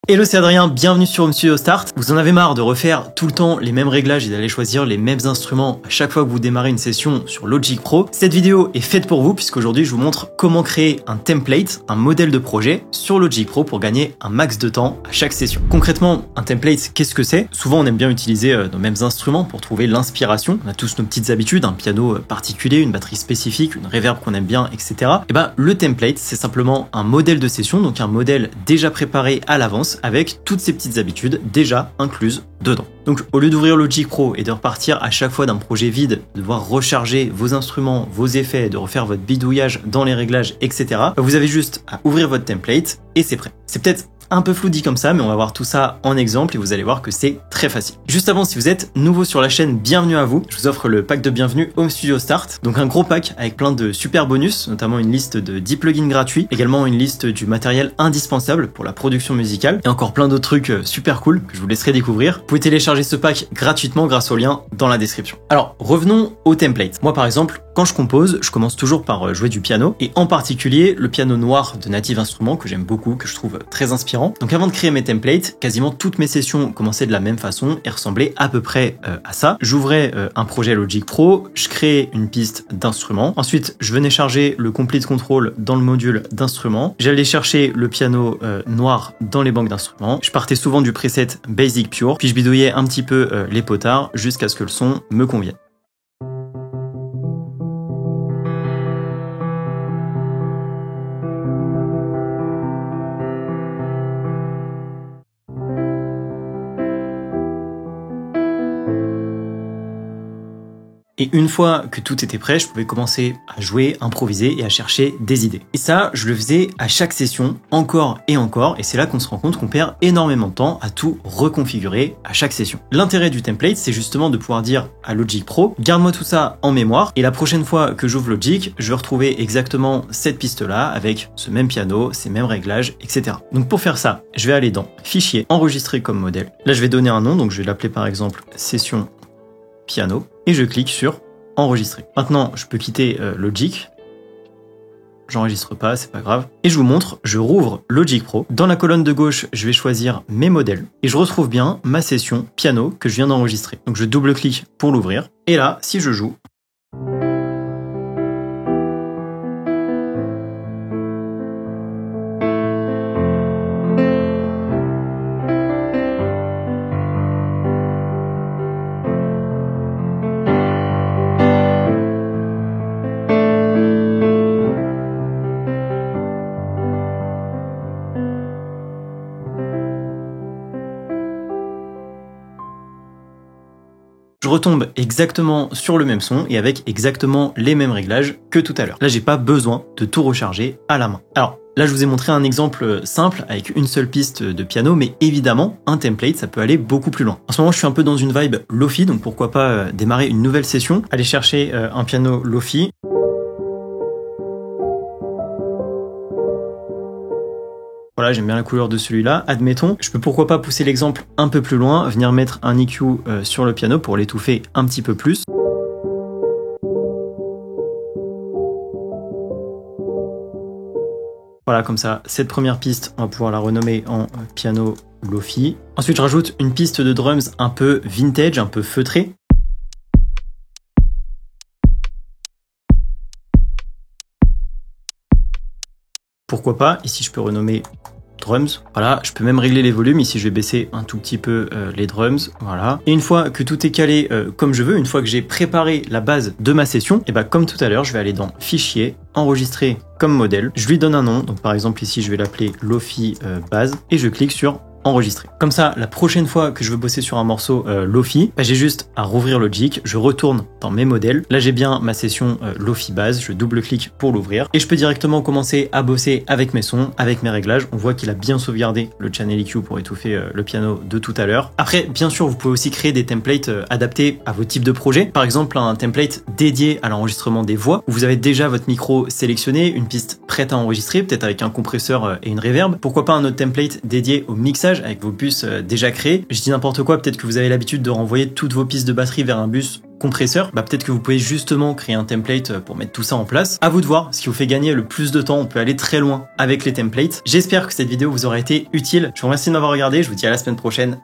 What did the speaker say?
Hello, c'est Adrien, bienvenue sur Home Studio Start. Vous en avez marre de refaire tout le temps les mêmes réglages et d'aller choisir les mêmes instruments à chaque fois que vous démarrez une session sur Logic Pro. Cette vidéo est faite pour vous puisqu'aujourd'hui je vous montre comment créer un template, un modèle de projet sur Logic Pro pour gagner un max de temps à chaque session. Concrètement, un template, qu'est-ce que c'est? Souvent on aime bien utiliser nos mêmes instruments pour trouver l'inspiration. On a tous nos petites habitudes, un piano particulier, une batterie spécifique, une reverb qu'on aime bien, etc. Et ben le template, c'est simplement un modèle de session, donc un modèle déjà préparé à l'avance avec toutes ces petites habitudes déjà incluses dedans. Donc au lieu d'ouvrir Logic Pro et de repartir à chaque fois d'un projet vide, de devoir recharger vos instruments, vos effets, de refaire votre bidouillage dans les réglages, etc., vous avez juste à ouvrir votre template et c'est prêt. C'est peut-être un peu flou dit comme ça, mais on va voir tout ça en exemple et vous allez voir que c'est très facile. Juste avant, si vous êtes nouveau sur la chaîne, bienvenue à vous. Je vous offre le pack de bienvenue Home Studio Start. Donc un gros pack avec plein de super bonus, notamment une liste de 10 plugins gratuits, également une liste du matériel indispensable pour la production musicale et encore plein d'autres trucs super cool que je vous laisserai découvrir. Vous pouvez télécharger ce pack gratuitement grâce au lien dans la description. Alors, revenons au template. Moi, par exemple, quand je compose, je commence toujours par jouer du piano et en particulier le piano noir de Native Instruments que j'aime beaucoup, que je trouve très inspirant. Donc avant de créer mes templates, quasiment toutes mes sessions commençaient de la même façon et ressemblaient à peu près à ça. J'ouvrais un projet Logic Pro, je créais une piste d'instruments. Ensuite, je venais charger le Complete Control dans le module d'instruments. J'allais chercher le piano noir dans les banques d'instruments. Je partais souvent du preset Basic Pure, puis je bidouillais un petit peu les potards jusqu'à ce que le son me convienne. Et une fois que tout était prêt, je pouvais commencer à jouer, improviser et à chercher des idées. Et ça, je le faisais à chaque session, encore et encore, et c'est là qu'on se rend compte qu'on perd énormément de temps à tout reconfigurer à chaque session. L'intérêt du template, c'est justement de pouvoir dire à Logic Pro, garde-moi tout ça en mémoire, et la prochaine fois que j'ouvre Logic, je vais retrouver exactement cette piste-là, avec ce même piano, ces mêmes réglages, etc. Donc pour faire ça, je vais aller dans Fichier, Enregistrer comme modèle. Là, je vais donner un nom, donc je vais l'appeler par exemple Session Piano, et je clique sur Enregistrer. Maintenant, je peux quitter Logic. J'enregistre pas, c'est pas grave. Et je vous montre, je rouvre Logic Pro. Dans la colonne de gauche, je vais choisir mes modèles. Et je retrouve bien ma session piano que je viens d'enregistrer. Donc je double-clique pour l'ouvrir. Et là, si je joue, je retombe exactement sur le même son et avec exactement les mêmes réglages que tout à l'heure. Là, j'ai pas besoin de tout recharger à la main. Alors, là, je vous ai montré un exemple simple avec une seule piste de piano, mais évidemment, un template, ça peut aller beaucoup plus loin. En ce moment, je suis un peu dans une vibe Lo-Fi, donc pourquoi pas démarrer une nouvelle session, aller chercher un piano Lo-Fi. Voilà, j'aime bien la couleur de celui-là. Admettons, je peux pourquoi pas pousser l'exemple un peu plus loin, venir mettre un EQ sur le piano pour l'étouffer un petit peu plus. Voilà, comme ça, cette première piste, on va pouvoir la renommer en piano Lo-Fi. Ensuite, je rajoute une piste de drums un peu vintage, un peu feutrée. Pourquoi pas, ici je peux renommer drums, voilà, je peux même régler les volumes, ici je vais baisser un tout petit peu les drums, voilà. Et une fois que tout est calé comme je veux, une fois que j'ai préparé la base de ma session, et bah comme tout à l'heure, je vais aller dans Fichier, Enregistrer comme modèle, je lui donne un nom, donc par exemple ici je vais l'appeler Lo-Fi base, et je clique sur Enregistrer. Comme ça, la prochaine fois que je veux bosser sur un morceau Lo-Fi, bah, j'ai juste à rouvrir Logic, je retourne dans mes modèles. Là, j'ai bien ma session Lo-Fi base, je double-clique pour l'ouvrir et je peux directement commencer à bosser avec mes sons, avec mes réglages. On voit qu'il a bien sauvegardé le channel EQ pour étouffer le piano de tout à l'heure. Après, bien sûr, vous pouvez aussi créer des templates adaptés à vos types de projets. Par exemple, un template dédié à l'enregistrement des voix où vous avez déjà votre micro sélectionné, une piste prête à enregistrer, peut-être avec un compresseur et une reverb. Pourquoi pas un autre template dédié au mixage avec vos puces déjà créées. Je dis n'importe quoi, peut-être que vous avez l'habitude de renvoyer toutes vos pistes de batterie vers un bus compresseur, peut-être que vous pouvez justement créer un template pour mettre tout ça en place. À vous de voir ce qui vous fait gagner le plus de temps. On peut aller très loin avec les templates. J'espère que cette vidéo vous aura été utile. Je vous remercie de m'avoir regardé. Je vous dis à la semaine prochaine.